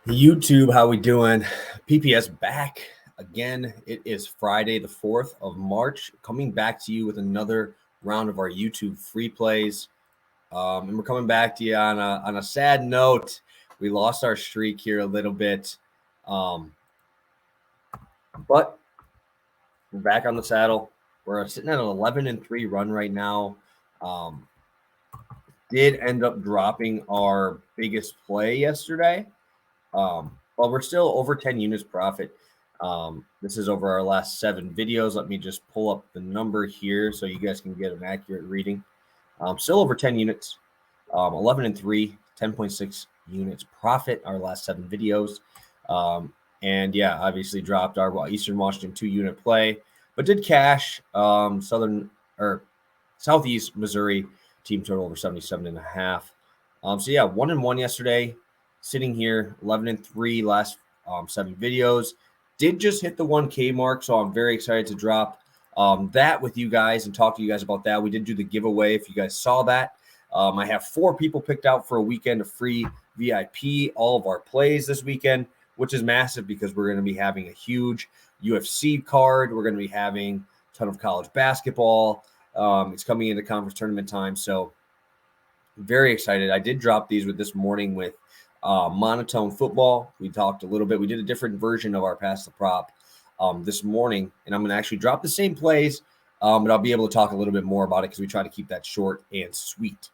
YouTube, how we doing? PPS back again. It is Friday, the 4th of March, coming back to you with another round of our YouTube free plays. And we're coming back to you on a sad note. We lost our streak here a little bit. But we're back on the saddle. We're sitting at an 11-3 run right now. Did end up dropping our biggest play yesterday. But we're still over 10 units profit. This is over our last 7 videos. Let me just pull up the number here so you guys can get an accurate reading. Still over 10 units, 11-3, 10.6 units profit our last 7 videos. And yeah, obviously dropped our Eastern Washington 2-unit play, but did cash Southeast Missouri team total over 77.5. So yeah, 1-1 yesterday. Sitting here, 11-3 last 7 videos. Did just hit the 1K mark, so I'm very excited to drop that with you guys and talk to you guys about that. We did do the giveaway if you guys saw that. I have 4 people picked out for a weekend of free VIP, all of our plays this weekend, which is massive because we're going to be having a huge UFC card. We're going to be having a ton of college basketball. It's coming into conference tournament time, so very excited. I did drop these with this morning with monotone football. We talked a little bit. We did a different version of our pass the prop this morning, and I'm going to actually drop the same plays, but I'll be able to talk a little bit more about it because we try to keep that short and sweet.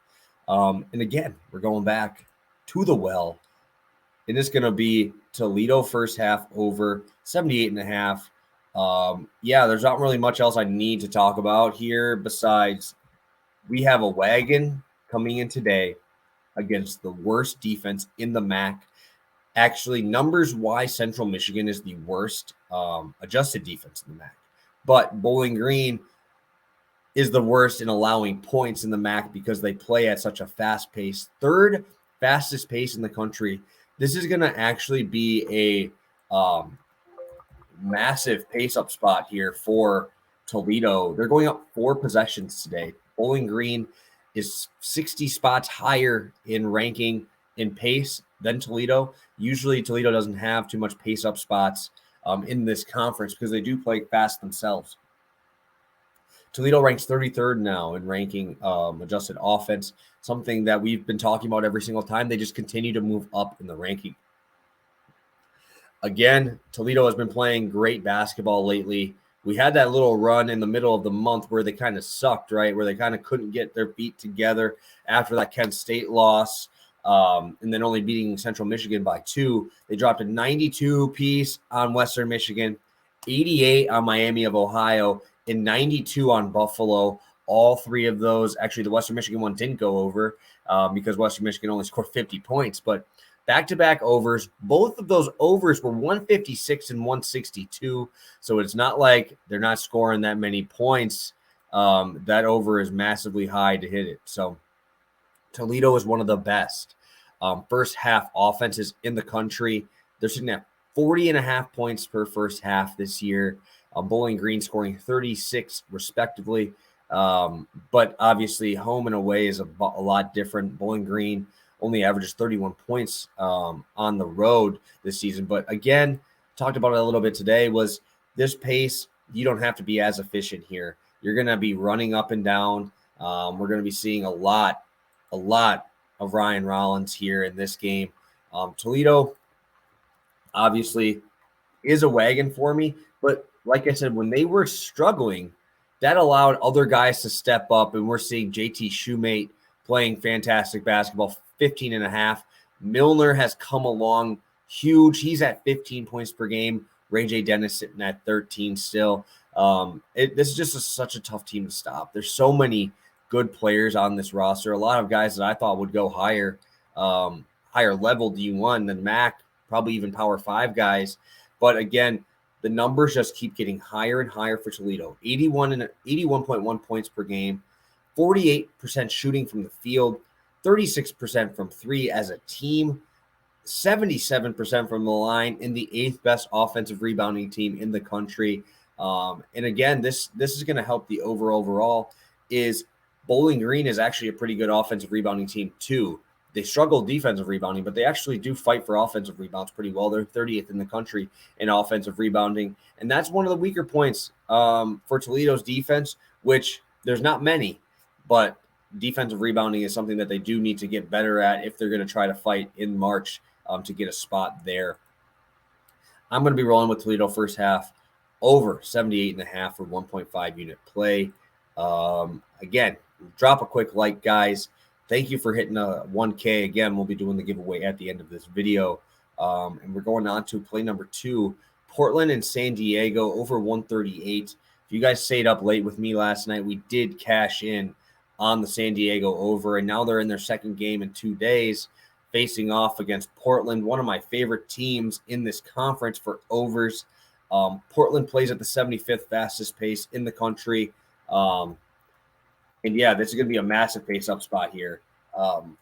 And again, we're going back to the well, and it's going to be Toledo first half over 78.5. Yeah, there's not really much else I need to talk about here besides we have a wagon coming in today against the worst defense in the MAC. Actually, numbers-wise, Central Michigan is the worst adjusted defense in the MAC. But Bowling Green is the worst in allowing points in the MAC because they play at such a fast pace. 3rd fastest pace in the country. This is going to actually be a massive pace-up spot here for Toledo. They're going up 4 possessions today. Bowling Green is 60 spots higher in ranking in pace than Toledo. Usually Toledo doesn't have too much pace up spots in this conference because they do play fast themselves. Toledo ranks 33rd now in ranking adjusted offense, something that we've been talking about every single time. They just continue to move up in the ranking. Again, Toledo has been playing great basketball lately. We had that little run in the middle of the month where they kind of sucked, right? Where they kind of couldn't get their feet together after that Kent State loss, and then only beating Central Michigan by 2. They dropped a 92 piece on Western Michigan, 88 on Miami of Ohio, and 92 on Buffalo. All 3 of those, actually the Western Michigan one didn't go over because Western Michigan only scored 50 points, but back-to-back overs. Both of those overs were 156 and 162. So it's not like they're not scoring that many points. That over is massively high to hit it. So Toledo is one of the best first half offenses in the country. They're sitting at 40.5 points per first half this year. Bowling Green scoring 36 respectively. But obviously home and away is a lot different. Bowling Green only averages 31 points on the road this season. But again, talked about it a little bit today, was this pace, you don't have to be as efficient here. You're going to be running up and down. We're going to be seeing a lot of Ryan Rollins here in this game. Toledo, obviously, is a wagon for me. But like I said, when they were struggling, that allowed other guys to step up. And we're seeing JT Shoemate playing fantastic basketball, 15.5. Milner has come along huge. He's at 15 points per game. Ray J. Dennis sitting at 13 still. This is just such a tough team to stop. There's so many good players on this roster. A lot of guys that I thought would go higher level D1 than MAC, probably even Power 5 guys. But again, the numbers just keep getting higher and higher for Toledo. 81.1 points per game, 48% shooting from the field, 36% from 3 as a team, 77% from the line, and the 8th best offensive rebounding team in the country. And again, this is going to help the overall is Bowling Green is actually a pretty good offensive rebounding team too. They struggle defensive rebounding, but they actually do fight for offensive rebounds pretty well. They're 30th in the country in offensive rebounding. And that's one of the weaker points for Toledo's defense, which there's not many, but defensive rebounding is something that they do need to get better at if they're going to try to fight in March to get a spot there. I'm going to be rolling with Toledo first half over 78.5 for 1.5 unit play. Again, drop a quick like, guys. Thank you for hitting a 1K. Again, we'll be doing the giveaway at the end of this video. And we're going on to play number 2, Portland and San Diego over 138. If you guys stayed up late with me last night, we did cash in on the San Diego over, and now they're in their second game in 2 days, facing off against Portland, one of my favorite teams in this conference for overs. Portland plays at the 75th fastest pace in the country. And yeah, this is going to be a massive face-up spot here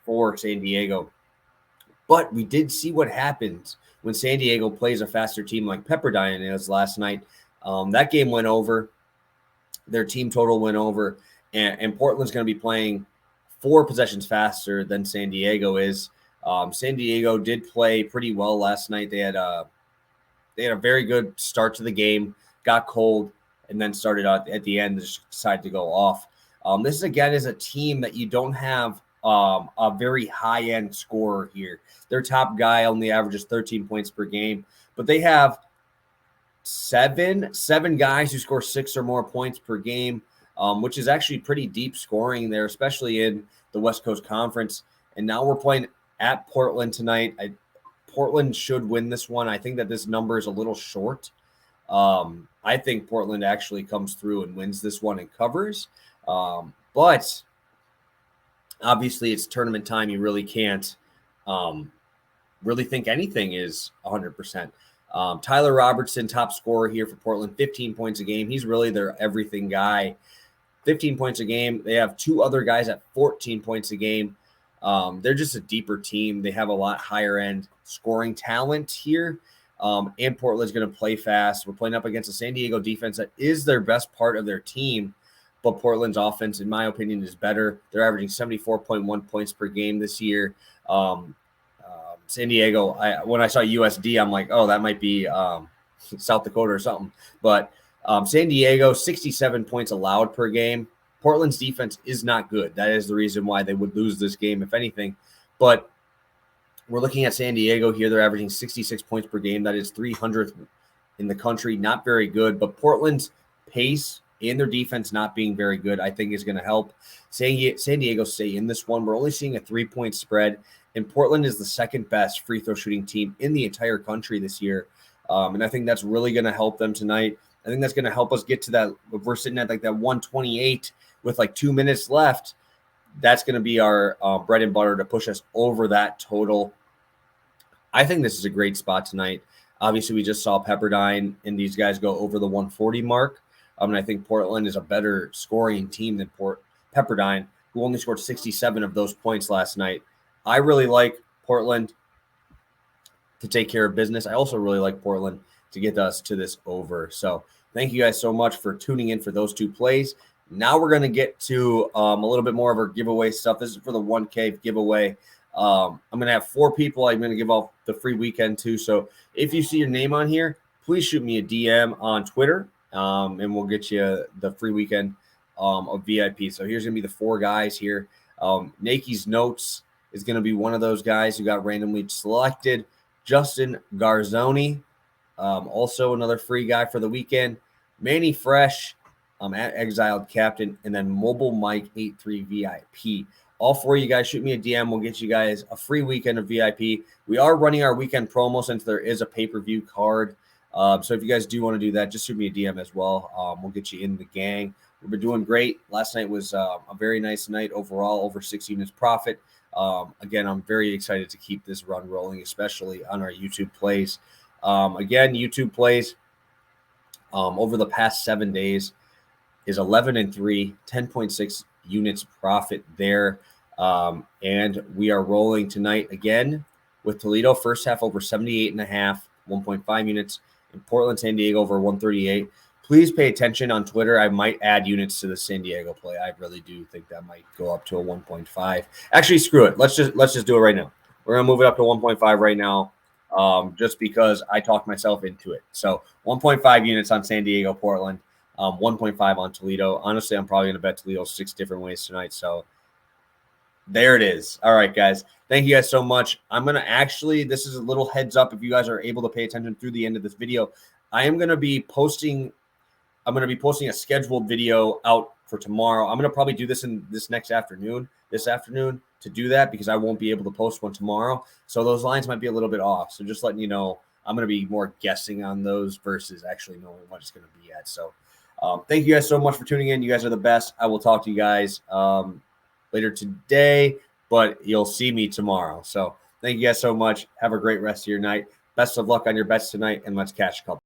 for San Diego. But we did see what happens when San Diego plays a faster team like Pepperdine is last night. That game went over. Their team total went over. And Portland's going to be playing 4 possessions faster than San Diego is. San Diego did play pretty well last night. They had a very good start to the game, got cold, and then started out at the end, just decided to go off. This, again, is a team that you don't have a very high-end scorer here. Their top guy only averages 13 points per game, but they have seven guys who score 6 or more points per game, which is actually pretty deep scoring there, especially in the West Coast Conference. And now we're playing at Portland tonight. Portland should win this one. I think that this number is a little short. I think Portland actually comes through and wins this one and covers. But obviously it's tournament time. You really can't really think anything is 100%. Tyler Robertson, top scorer here for Portland, 15 points a game. He's really their everything guy. 15 points a game. They have 2 other guys at 14 points a game. They're just a deeper team. They have a lot higher end scoring talent here. And Portland's going to play fast. We're playing up against a San Diego defense that is their best part of their team. But Portland's offense, in my opinion, is better. They're averaging 74.1 points per game this year. San Diego, when I saw USD, I'm like, oh, that might be South Dakota or something. But San Diego, 67 points allowed per game. Portland's defense is not good. That is the reason why they would lose this game, if anything. But we're looking at San Diego here. They're averaging 66 points per game. That is 300th in the country. Not very good. But Portland's pace and their defense not being very good, I think, is going to help San Diego stay in this one. We're only seeing a 3-point spread, and Portland is the second best free throw shooting team in the entire country this year. And I think that's really going to help them tonight. I think that's going to help us get to that. If we're sitting at like that 128 with like 2 minutes left, that's going to be our bread and butter to push us over that total. I think this is a great spot tonight. Obviously, we just saw Pepperdine and these guys go over the 140 mark. And I think Portland is a better scoring team than Pepperdine, who only scored 67 of those points last night. I really like Portland to take care of business. I also really like Portland to get us to this over. So thank you guys so much for tuning in for those 2 plays. Now we're going to get to a little bit more of our giveaway stuff. This is for the 1K giveaway. I'm going to have 4 people I'm going to give off the free weekend to. So if you see your name on here, please shoot me a DM on Twitter. And we'll get you the free weekend of VIP. So here's going to be the 4 guys here. Nakeys Notes is going to be one of those guys who got randomly selected. Justin Garzone, also another free guy for the weekend. Manny Fresh, at Exiled Captain, and then Mobile Mike 83 VIP. All 4 of you guys shoot me a DM. We'll get you guys a free weekend of VIP. We are running our weekend promo since there is a pay-per-view card. So if you guys do want to do that, just shoot me a DM as well. We'll get you in the gang. We've been doing great. Last night was a very nice night overall, over 6 units profit. Again, I'm very excited to keep this run rolling, especially on our YouTube plays. Again, YouTube plays over the past 7 days is 11-3, 10.6 units profit there. And we are rolling tonight again with Toledo first half over 78.5, 1.5 units. In Portland, San Diego over 138. Please pay attention on Twitter. I might add units to the San Diego play. I really do think that might go up to a 1.5. Actually, screw it. Let's just do it right now. We're gonna move it up to 1.5 right now, just because I talked myself into it. So 1.5 units on San Diego, Portland, 1.5 on Toledo. Honestly, I'm probably gonna bet Toledo 6 different ways tonight. So there it is. All right, guys. Thank you guys so much. I'm going to actually, this is a little heads up if you guys are able to pay attention through the end of this video. I'm going to be posting a scheduled video out for tomorrow. I'm going to probably do this this afternoon to do that because I won't be able to post one tomorrow. So those lines might be a little bit off. So just letting you know, I'm going to be more guessing on those versus actually knowing what it's going to be at. So thank you guys so much for tuning in. You guys are the best. I will talk to you guys later today, but you'll see me tomorrow. So thank you guys so much. Have a great rest of your night. Best of luck on your bets tonight, and let's catch a couple.